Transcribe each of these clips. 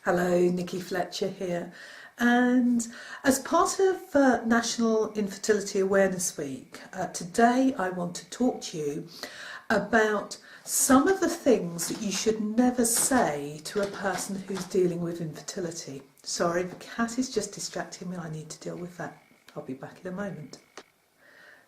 Hello, Nikki Fletcher here, and as part of National Infertility Awareness Week, today I want to talk to you about some of the things that you should never say to a person who's dealing with infertility. Sorry, the cat is just distracting me, I need to deal with that. I'll be back in a moment.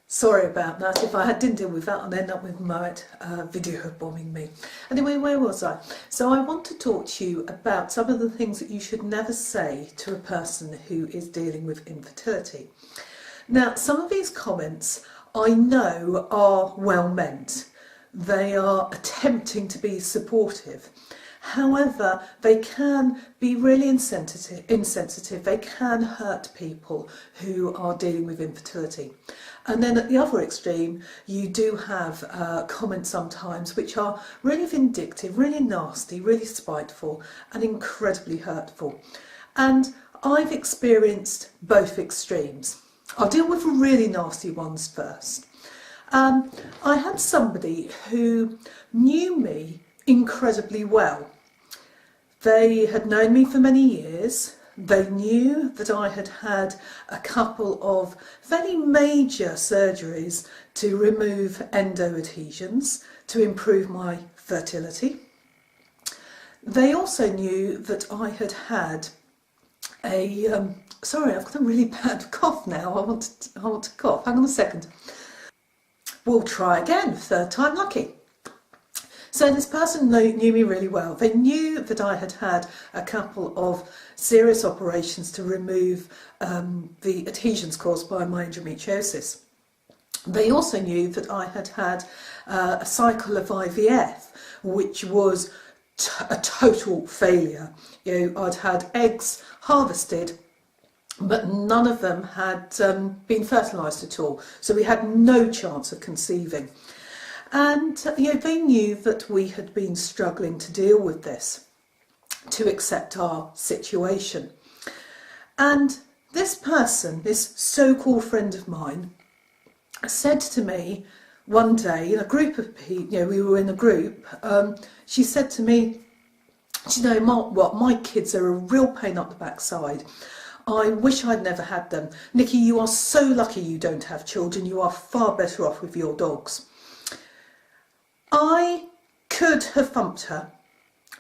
Sorry about that. If I didn't deal with that, I'd end up with Moet video bombing me. Anyway, where was I? So I want to talk to you about some of the things that you should never say to a person who is dealing with infertility. Now, some of these comments I know are well meant. They are attempting to be supportive. However, they can be really insensitive. They can hurt people who are dealing with infertility. And then at the other extreme, you do have comments sometimes which are really vindictive, really nasty, really spiteful, and incredibly hurtful. And I've experienced both extremes. I'll deal with the really nasty ones first. I had somebody who knew me incredibly well. They had known me for many years. They knew that I had had a couple of fairly major surgeries to remove endo-adhesions to improve my fertility. They also knew that I had had a sorry, I've got a really bad cough now. I want to cough. Hang on a second. We'll try again. Third time lucky. So this person knew me really well. They knew that I had had a couple of serious operations to remove the adhesions caused by my endometriosis. They also knew that I had had a cycle of IVF, which was a total failure. You know, I'd had eggs harvested, but none of them had been fertilised at all. So we had no chance of conceiving. And they knew that we had been struggling to deal with this, to accept our situation. And this person, this so-called friend of mine, said to me one day in a group of people, we were in a group, she said to me, "Do you know what, my kids are a real pain up the backside. I wish I'd never had them. Nikki, you are so lucky you don't have children. You are far better off with your dogs." I could have thumped her.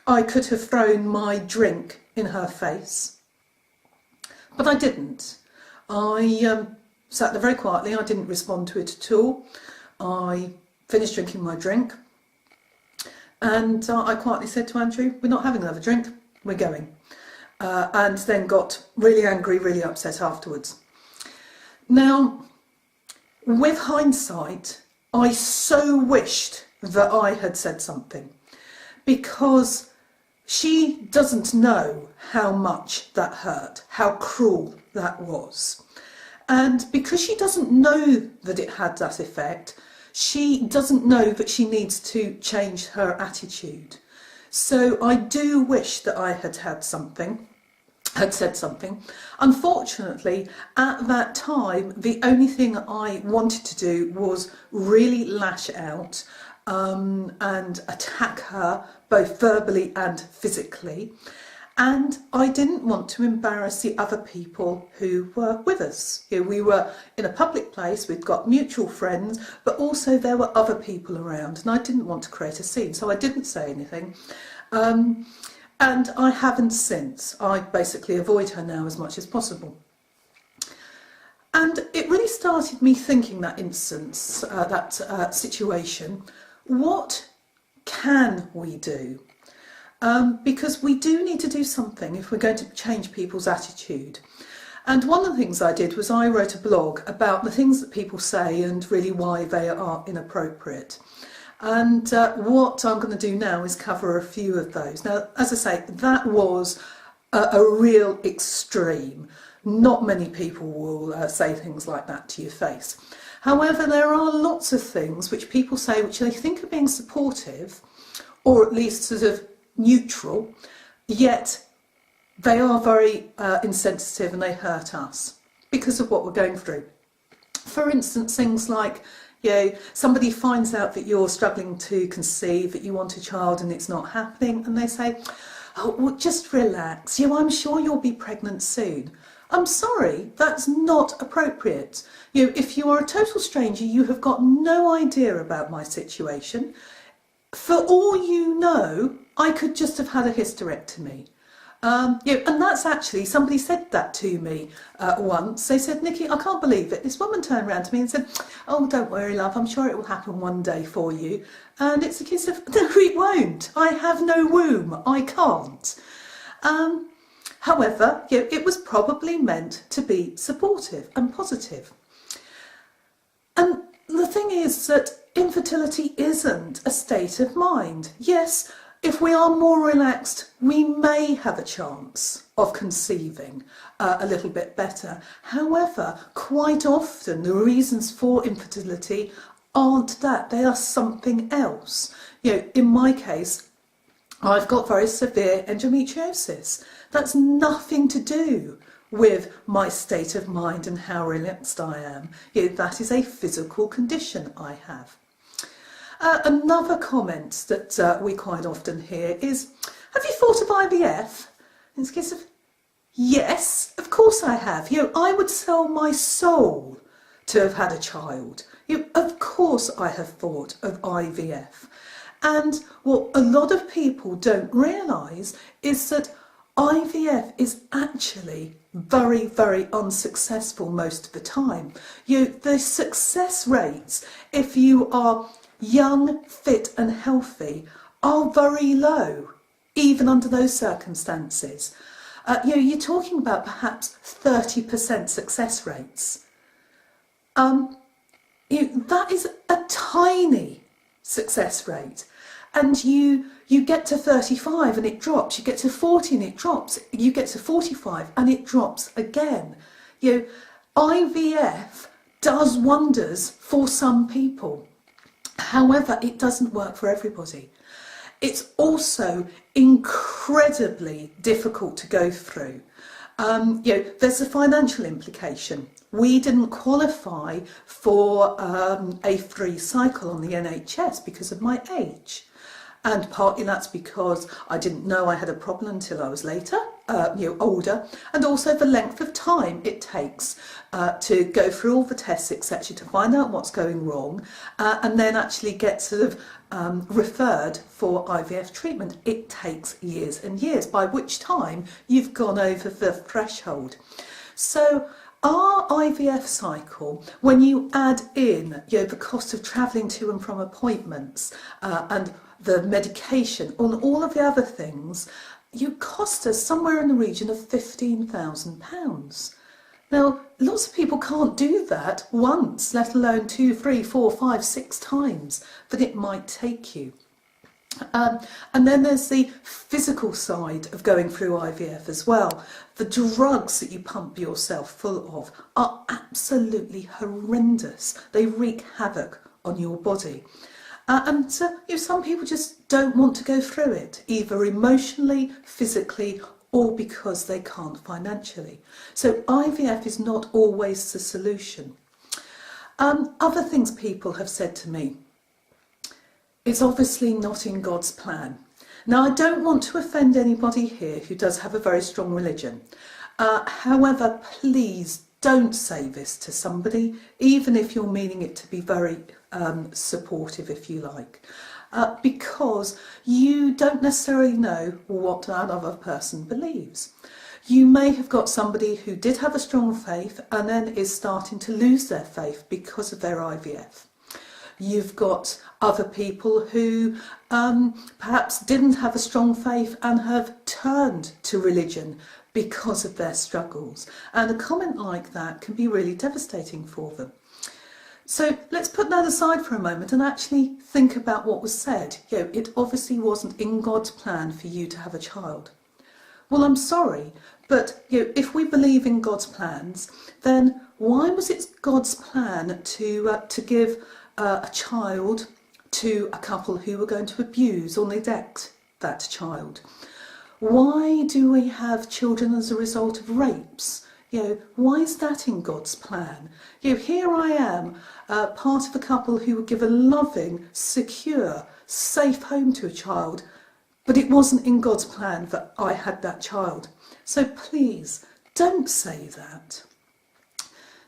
I could have thrown my drink in her face, but I didn't. I sat there very quietly. I didn't respond to it at all. I finished drinking my drink, and I quietly said to Andrew, "We're not having another drink, we're going." And then got really angry, really upset afterwards. Now, with hindsight, I so wished that I had said something, because she doesn't know how much that hurt, how cruel that was. And because she doesn't know that it had that effect, she doesn't know that she needs to change her attitude. So I do wish that I had said something. Unfortunately, at that time, the only thing I wanted to do was really lash out and attack her both verbally and physically. And I didn't want to embarrass the other people who were with us. We were in a public place, we'd got mutual friends, but also there were other people around, and I didn't want to create a scene, so I didn't say anything. And I haven't since. I basically avoid her now as much as possible. And it really started me thinking that instance, that situation, what can we do? Because we do need to do something if we're going to change people's attitude. And one of the things I did was I wrote a blog about the things that people say and really why they are inappropriate. And what I'm going to do now is cover a few of those. Now, as I say, that was a real extreme. Not many people will say things like that to your face. However, there are lots of things which people say which they think are being supportive, or at least sort of neutral, yet they are very insensitive and they hurt us because of what we're going through. For instance, things like, somebody finds out that you're struggling to conceive, that you want a child and it's not happening, and they say, oh, well, just relax. I'm sure you'll be pregnant soon. I'm sorry, that's not appropriate. If you are a total stranger, you have got no idea about my situation. For all you know, I could just have had a hysterectomy. And that's actually, somebody said that to me once. They said, Nikki, I can't believe it. This woman turned around to me and said, oh, don't worry, love, I'm sure it will happen one day for you. And it's a case of, no, it won't. I have no womb. I can't. However, it was probably meant to be supportive and positive. And the thing is that infertility isn't a state of mind. Yes, if we are more relaxed, we may have a chance of conceiving a little bit better. However, quite often the reasons for infertility aren't that, they are something else. In my case, I've got very severe endometriosis. That's nothing to do with my state of mind and how relaxed I am. That is a physical condition I have. Another comment that we quite often hear is, have you thought of IVF? In the case of, yes, of course I have. I would sell my soul to have had a child. Of course I have thought of IVF. And what a lot of people don't realise is that IVF is actually very, very unsuccessful most of the time. The success rates, if you are young, fit and healthy, are very low, even under those circumstances. You're talking about perhaps 30% success rates. That is a tiny success rate. And you get to 35 and it drops, you get to 40 and it drops, you get to 45 and it drops again. IVF does wonders for some people. However, it doesn't work for everybody. It's also incredibly difficult to go through. There's a financial implication. We didn't qualify for a free cycle on the NHS because of my age. And partly that's because I didn't know I had a problem until I was later, older, and also the length of time it takes to go through all the tests, etc., to find out what's going wrong, and then actually get sort of referred for IVF treatment. It takes years and years, by which time you've gone over the threshold. So our IVF cycle, when you add in the cost of travelling to and from appointments and the medication, on all of the other things, you cost us somewhere in the region of £15,000. Now, lots of people can't do that once, let alone 2, 3, 4, 5, 6 times that it might take you. And then there's the physical side of going through IVF as well. The drugs that you pump yourself full of are absolutely horrendous. They wreak havoc on your body. And some people just don't want to go through it, either emotionally, physically, or because they can't financially. So IVF is not always the solution. Other things people have said to me, it's obviously not in God's plan. Now, I don't want to offend anybody here who does have a very strong religion. However, please don't say this to somebody, even if you're meaning it to be very supportive, if you like, because you don't necessarily know what that other person believes. You may have got somebody who did have a strong faith and then is starting to lose their faith because of their IVF. You've got other people who perhaps didn't have a strong faith and have turned to religion because of their struggles. And a comment like that can be really devastating for them. So let's put that aside for a moment and actually think about what was said. It obviously wasn't in God's plan for you to have a child. Well, I'm sorry, but if we believe in God's plans, then why was it God's plan to give a child to a couple who were going to abuse or neglect that child? Why do we have children as a result of rapes? Why is that in God's plan? Here I am, part of a couple who would give a loving, secure, safe home to a child, but it wasn't in God's plan that I had that child. So please don't say that.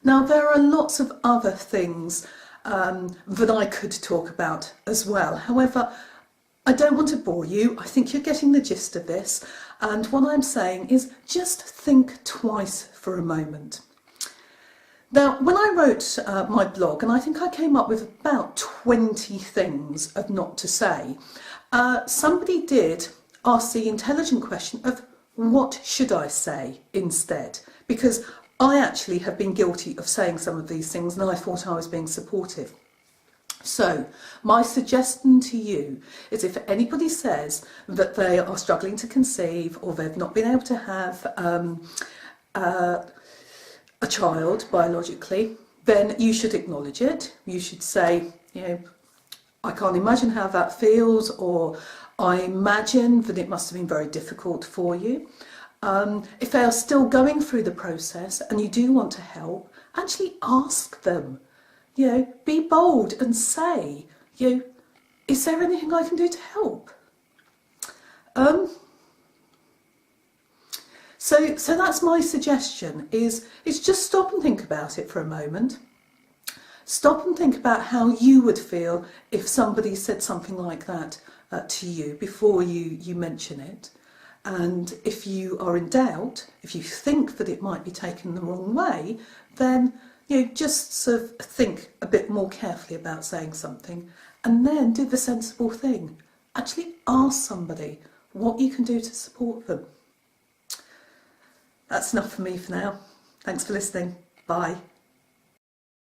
Now, there are lots of other things that I could talk about as well. However, I don't want to bore you. I think you're getting the gist of this. And what I'm saying is just think twice for a moment. Now, when I wrote my blog, and I think I came up with about 20 things of not to say, somebody did ask the intelligent question of what should I say instead? Because I actually have been guilty of saying some of these things and I thought I was being supportive. So my suggestion to you is, if anybody says that they are struggling to conceive or they've not been able to have a child biologically, then you should acknowledge it. You should say, you know, I can't imagine how that feels, or I imagine that it must have been very difficult for you. If they are still going through the process and you do want to help, actually ask them. You know, be bold and say, you know, is there anything I can do to help? So that's my suggestion, is just stop and think about it for a moment. Stop and think about how you would feel if somebody said something like that to you before you mention it. And if you are in doubt, if you think that it might be taken the wrong way, then you know, just sort of think a bit more carefully about saying something, and then do the sensible thing. Actually ask somebody what you can do to support them. That's enough for me for now. Thanks for listening. Bye.